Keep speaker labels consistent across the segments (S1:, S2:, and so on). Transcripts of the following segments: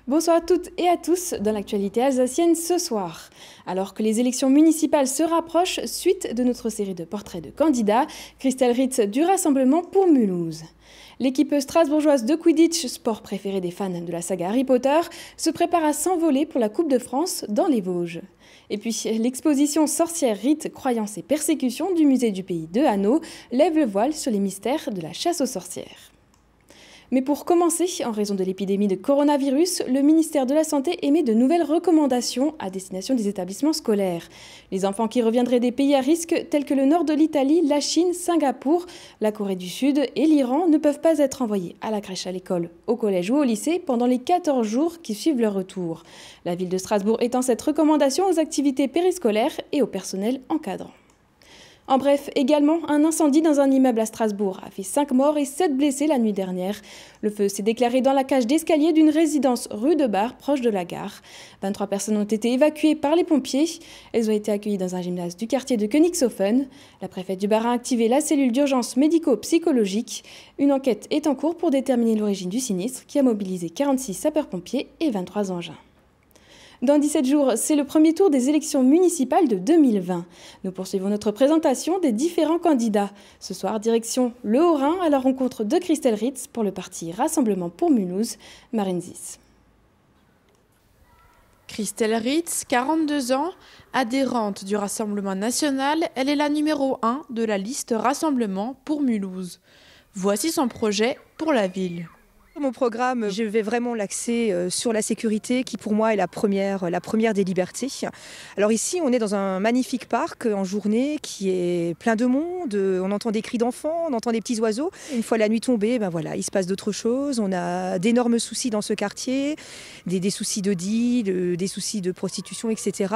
S1: Bonsoir à toutes et à tous dans l'actualité alsacienne ce soir. Alors que les élections municipales se rapprochent, suite de notre série de portraits de candidats, Christelle Ritz du Rassemblement pour Mulhouse. L'équipe strasbourgeoise de Quidditch, sport préféré des fans de la saga Harry Potter, se prépare à s'envoler pour la Coupe de France dans les Vosges. Et puis, l'exposition Sorcières, rites, croyances et persécutions du musée du pays de Hanau lève le voile sur les mystères de la chasse aux sorcières. Mais pour commencer, en raison de l'épidémie de coronavirus, le ministère de la Santé émet de nouvelles recommandations à destination des établissements scolaires. Les enfants qui reviendraient des pays à risque tels que le nord de l'Italie, la Chine, Singapour, la Corée du Sud et l'Iran ne peuvent pas être envoyés à la crèche, à l'école, au collège ou au lycée pendant les 14 jours qui suivent leur retour. La ville de Strasbourg étend cette recommandation aux activités périscolaires et au personnel encadrant. En bref, également, un incendie dans un immeuble à Strasbourg a fait 5 morts et 7 blessés la nuit dernière. Le feu s'est déclaré dans la cage d'escalier d'une résidence rue de Bar, proche de la gare. 23 personnes ont été évacuées par les pompiers. Elles ont été accueillies dans un gymnase du quartier de Königshofen. La préfète du Bas-Rhin a activé la cellule d'urgence médico-psychologique. Une enquête est en cours pour déterminer l'origine du sinistre qui a mobilisé 46 sapeurs-pompiers et 23 engins. Dans 17 jours, c'est le premier tour des élections municipales de 2020. Nous poursuivons notre présentation des différents candidats. Ce soir, direction le Haut-Rhin à la rencontre de Christelle Ritz pour le parti Rassemblement pour Mulhouse, Marine Zis.
S2: Christelle Ritz, 42 ans, adhérente du Rassemblement national, elle est la numéro 1 de la liste Rassemblement pour Mulhouse. Voici son projet pour la ville.
S3: Mon programme, je vais vraiment l'axer sur la sécurité qui pour moi est la première des libertés. Alors ici on est dans un magnifique parc en journée qui est plein de monde, on entend des cris d'enfants, on entend des petits oiseaux. Une fois la nuit tombée, voilà, il se passe d'autres choses, on a d'énormes soucis dans ce quartier, des soucis de deal, des soucis de prostitution, etc.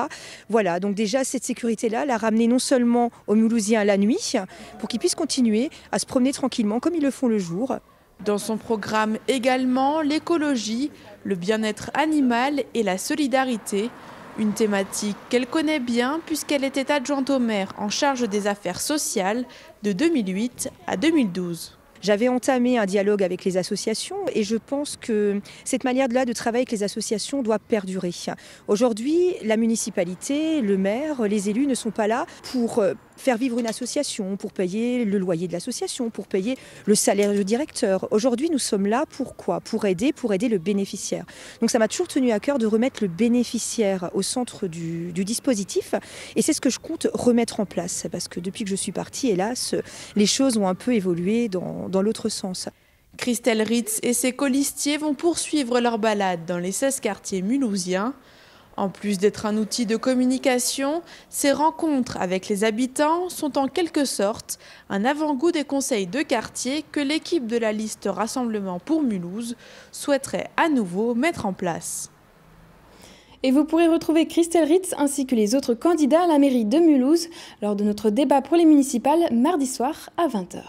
S3: Voilà, donc déjà cette sécurité-là, la ramener non seulement aux Mulhousiens la nuit, pour qu'ils puissent continuer à se promener tranquillement comme ils le font le jour.
S2: Dans son programme également, l'écologie, le bien-être animal et la solidarité, une thématique qu'elle connaît bien puisqu'elle était adjointe au maire en charge des affaires sociales de 2008 à 2012.
S3: J'avais entamé un dialogue avec les associations et je pense que cette manière-là de travailler avec les associations doit perdurer. Aujourd'hui, la municipalité, le maire, les élus ne sont pas là pour faire vivre une association, pour payer le loyer de l'association, pour payer le salaire du directeur. Aujourd'hui, nous sommes là pourquoi ? Pour aider le bénéficiaire. Donc ça m'a toujours tenu à cœur de remettre le bénéficiaire au centre du dispositif et c'est ce que je compte remettre en place parce que depuis que je suis partie, hélas, les choses ont un peu évolué dans l'autre sens.
S2: Christelle Ritz et ses colistiers vont poursuivre leur balade dans les 16 quartiers mulhousiens. En plus d'être un outil de communication, ces rencontres avec les habitants sont en quelque sorte un avant-goût des conseils de quartier que l'équipe de la liste Rassemblement pour Mulhouse souhaiterait à nouveau mettre en place.
S1: Et vous pourrez retrouver Christelle Ritz ainsi que les autres candidats à la mairie de Mulhouse lors de notre débat pour les municipales mardi soir à 20h.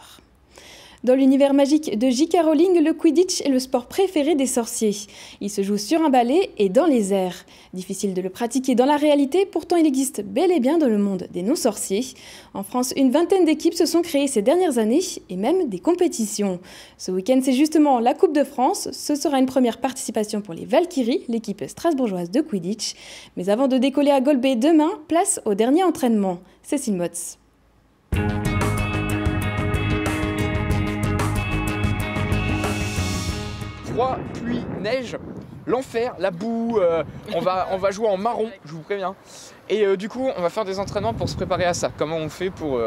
S1: Dans l'univers magique de J.K. Rowling, le Quidditch est le sport préféré des sorciers. Il se joue sur un balai et dans les airs. Difficile de le pratiquer dans la réalité, pourtant il existe bel et bien dans le monde des non-sorciers. En France, une vingtaine d'équipes se sont créées ces dernières années et même des compétitions. Ce week-end, c'est justement la Coupe de France. Ce sera une première participation pour les Valkyries, l'équipe strasbourgeoise de Quidditch. Mais avant de décoller à Golbet demain, place au dernier entraînement. Cécile Motz.
S4: Froid, pluie, neige, l'enfer, la boue, on va jouer en marron, je vous préviens. Et du coup, on va faire des entraînements pour se préparer à ça. Comment on fait pour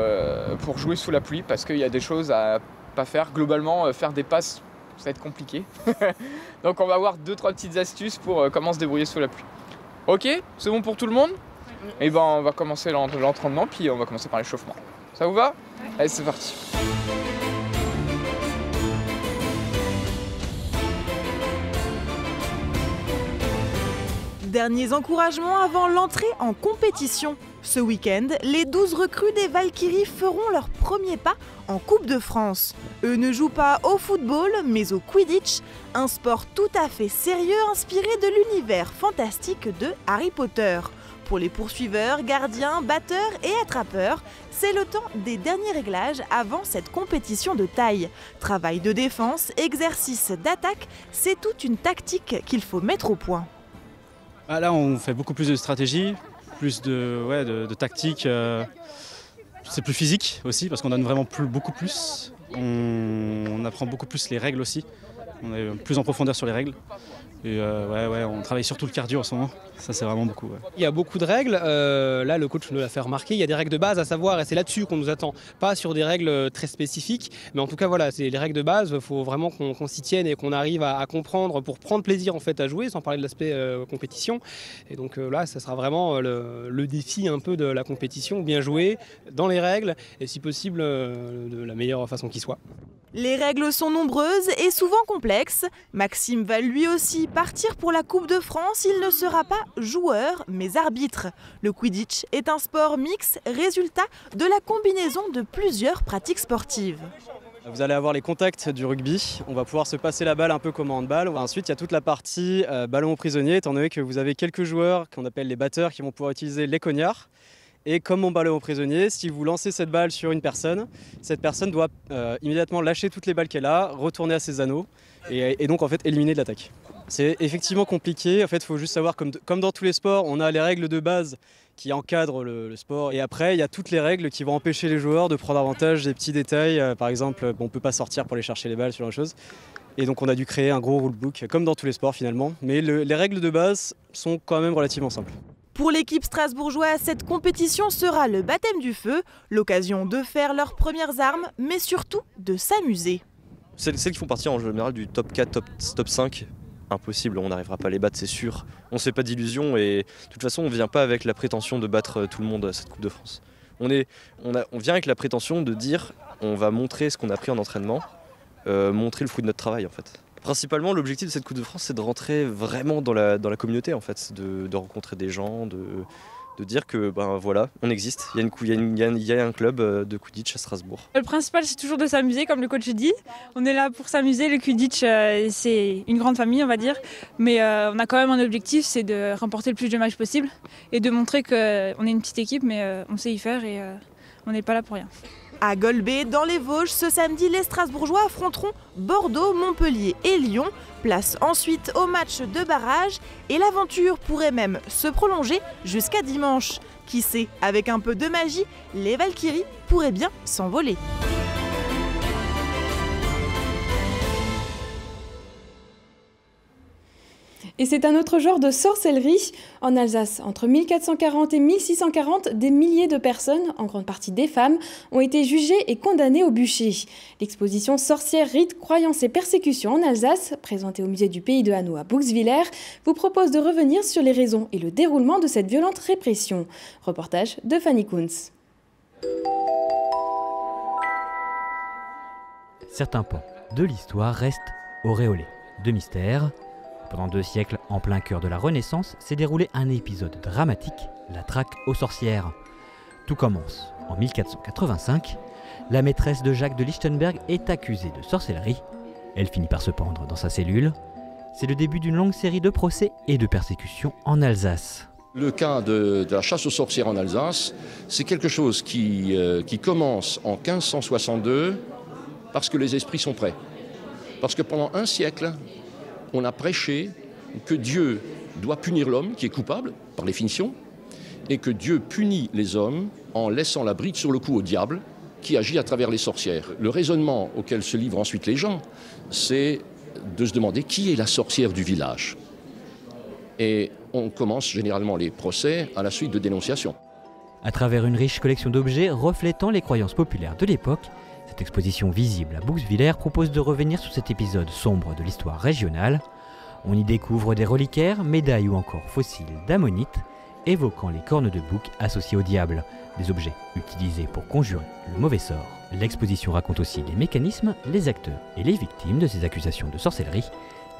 S4: jouer sous la pluie, parce qu'il y a des choses à pas faire. Globalement, faire des passes, ça va être compliqué. Donc on va avoir 2-3 petites astuces pour comment se débrouiller sous la pluie. Ok, c'est bon pour tout le monde ? Et ben on va commencer l'entraînement, puis on va commencer par l'échauffement. Ça vous va ? Allez, c'est parti.
S5: Derniers encouragements avant l'entrée en compétition. Ce week-end, les 12 recrues des Valkyries feront leur premier pas en Coupe de France. Eux ne jouent pas au football, mais au Quidditch, un sport tout à fait sérieux inspiré de l'univers fantastique de Harry Potter. pour les poursuiveurs, gardiens, batteurs et attrapeurs. C'est le temps des derniers réglages avant cette compétition de taille. Travail de défense, exercice d'attaque, c'est toute une tactique qu'il faut mettre au point.
S6: Là, on fait beaucoup plus de stratégie, plus de tactique. C'est plus physique aussi parce qu'on donne vraiment beaucoup plus. On apprend beaucoup plus les règles aussi. On est plus en profondeur sur les règles. Et on travaille surtout le cardio en ce moment. Ça, c'est vraiment beaucoup. Ouais.
S7: Il y a beaucoup de règles. Là, le coach nous l'a fait remarquer. Il y a des règles de base à savoir et c'est là-dessus qu'on nous attend. Pas sur des règles très spécifiques. Mais en tout cas, voilà, c'est les règles de base. Il faut vraiment qu'on s'y tienne et qu'on arrive à comprendre pour prendre plaisir en fait, à jouer, sans parler de l'aspect compétition. Et donc là, ça sera vraiment le défi un peu de la compétition. Bien jouer dans les règles et si possible de la meilleure façon qui soit.
S5: Les règles sont nombreuses et souvent complexes. Maxime va lui aussi partir pour la Coupe de France. Il ne sera pas joueur, mais arbitre. Le Quidditch est un sport mix, résultat de la combinaison de plusieurs pratiques sportives.
S6: Vous allez avoir les contacts du rugby. On va pouvoir se passer la balle un peu comme en handball. Ensuite, il y a toute la partie ballon au prisonnier, étant donné que vous avez quelques joueurs qu'on appelle les batteurs qui vont pouvoir utiliser les cognards. Et comme mon ballon au prisonnier, si vous lancez cette balle sur une personne, cette personne doit immédiatement lâcher toutes les balles qu'elle a, retourner à ses anneaux et donc en fait éliminer de l'attaque. C'est effectivement compliqué, en fait il faut juste savoir comme dans tous les sports, on a les règles de base qui encadrent le sport et après il y a toutes les règles qui vont empêcher les joueurs de prendre avantage des petits détails, par exemple on ne peut pas sortir pour aller chercher les balles, sur la chose. Et donc on a dû créer un gros rulebook comme dans tous les sports finalement, mais les règles de base sont quand même relativement simples.
S5: Pour l'équipe strasbourgeoise, cette compétition sera le baptême du feu, l'occasion de faire leurs premières armes, mais surtout de s'amuser.
S8: Celles qui font partie en général du top 4, top 5, impossible, on n'arrivera pas à les battre, c'est sûr. On ne se fait pas d'illusions et de toute façon on ne vient pas avec la prétention de battre tout le monde à cette Coupe de France. On vient avec la prétention de dire on va montrer ce qu'on a appris en entraînement, montrer le fruit de notre travail en fait. Principalement, l'objectif de cette Coupe de France, c'est de rentrer vraiment dans la communauté, en fait, de rencontrer des gens, de dire que voilà, on existe. Il y a un club de Quidditch à Strasbourg.
S9: Le principal, c'est toujours de s'amuser, comme le coach dit. On est là pour s'amuser. Le Quidditch, c'est une grande famille, on va dire. Mais on a quand même un objectif, c'est de remporter le plus de matchs possible et de montrer qu'on est une petite équipe, mais on sait y faire et on n'est pas là pour rien.
S5: À Golbet, dans les Vosges, ce samedi, les Strasbourgeois affronteront Bordeaux, Montpellier et Lyon. Place ensuite au match de barrage et l'aventure pourrait même se prolonger jusqu'à dimanche. Qui sait, avec un peu de magie, les Valkyries pourraient bien s'envoler.
S1: Et c'est un autre genre de sorcellerie. En Alsace, entre 1440 et 1640, des milliers de personnes, en grande partie des femmes, ont été jugées et condamnées au bûcher. L'exposition Sorcières, rites, croyances et persécutions en Alsace, présentée au musée du Pays de Hanau à Bouxwiller, vous propose de revenir sur les raisons et le déroulement de cette violente répression. Reportage de Fanny Kunz.
S10: Certains pans de l'histoire restent auréolés de mystère. Pendant 2 siècles, en plein cœur de la Renaissance, s'est déroulé un épisode dramatique, la traque aux sorcières. Tout commence en 1485. La maîtresse de Jacques de Lichtenberg est accusée de sorcellerie. Elle finit par se pendre dans sa cellule. C'est le début d'une longue série de procès et de persécutions en Alsace.
S11: Le cas de la chasse aux sorcières en Alsace, c'est quelque chose qui commence en 1562 parce que les esprits sont prêts. Parce que pendant 1 siècle, on a prêché que Dieu doit punir l'homme qui est coupable, par définition, et que Dieu punit les hommes en laissant la bride sur le cou au diable qui agit à travers les sorcières. Le raisonnement auquel se livrent ensuite les gens, c'est de se demander qui est la sorcière du village. Et on commence généralement les procès à la suite de dénonciations.
S10: À travers une riche collection d'objets reflétant les croyances populaires de l'époque, cette exposition visible à Bouxwiller propose de revenir sur cet épisode sombre de l'histoire régionale. On y découvre des reliquaires, médailles ou encore fossiles d'ammonites, évoquant les cornes de bouc associées au diable, des objets utilisés pour conjurer le mauvais sort. L'exposition raconte aussi les mécanismes, les acteurs et les victimes de ces accusations de sorcellerie,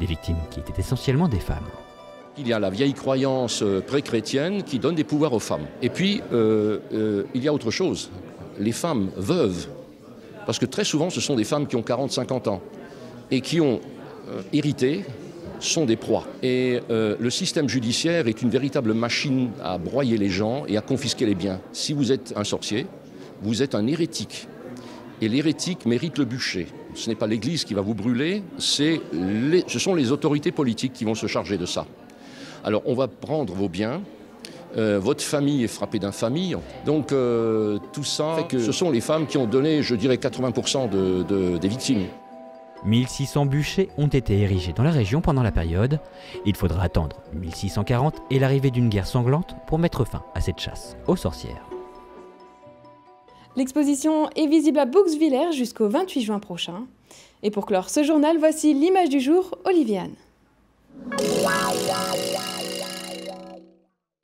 S10: des victimes qui étaient essentiellement des femmes.
S11: Il y a la vieille croyance pré-chrétienne qui donne des pouvoirs aux femmes. Et puis, il y a autre chose, les femmes veuves. Parce que très souvent, ce sont des femmes qui ont 40-50 ans et qui ont hérité sont des proies. Et le système judiciaire est une véritable machine à broyer les gens et à confisquer les biens. Si vous êtes un sorcier, vous êtes un hérétique. Et l'hérétique mérite le bûcher. Ce n'est pas l'Église qui va vous brûler, ce sont les autorités politiques qui vont se charger de ça. Alors on va prendre vos biens, votre famille est frappée d'infamie. Donc tout ça fait que ce sont les femmes qui ont donné, je dirais, 80% des victimes.
S10: 1600 bûchers ont été érigés dans la région pendant la période. Il faudra attendre 1640 et l'arrivée d'une guerre sanglante pour mettre fin à cette chasse aux sorcières.
S1: L'exposition est visible à Bouxwiller jusqu'au 28 juin prochain. Et pour clore ce journal, voici l'image du jour, Oliviane.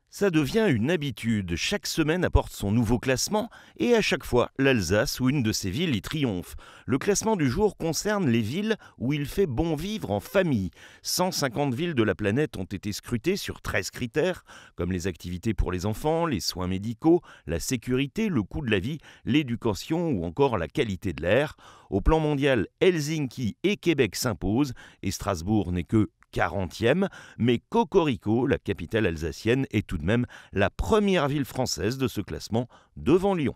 S12: Ça devient une habitude, chaque semaine apporte son nouveau classement et à chaque fois l'Alsace ou une de ses villes y triomphe. Le classement du jour concerne les villes où il fait bon vivre en famille. 150 villes de la planète ont été scrutées sur 13 critères, comme les activités pour les enfants, les soins médicaux, la sécurité, le coût de la vie, l'éducation ou encore la qualité de l'air. Au plan mondial, Helsinki et Québec s'imposent et Strasbourg n'est que 40e, mais Cocorico, la capitale alsacienne, est tout de même la première ville française de ce classement devant Lyon.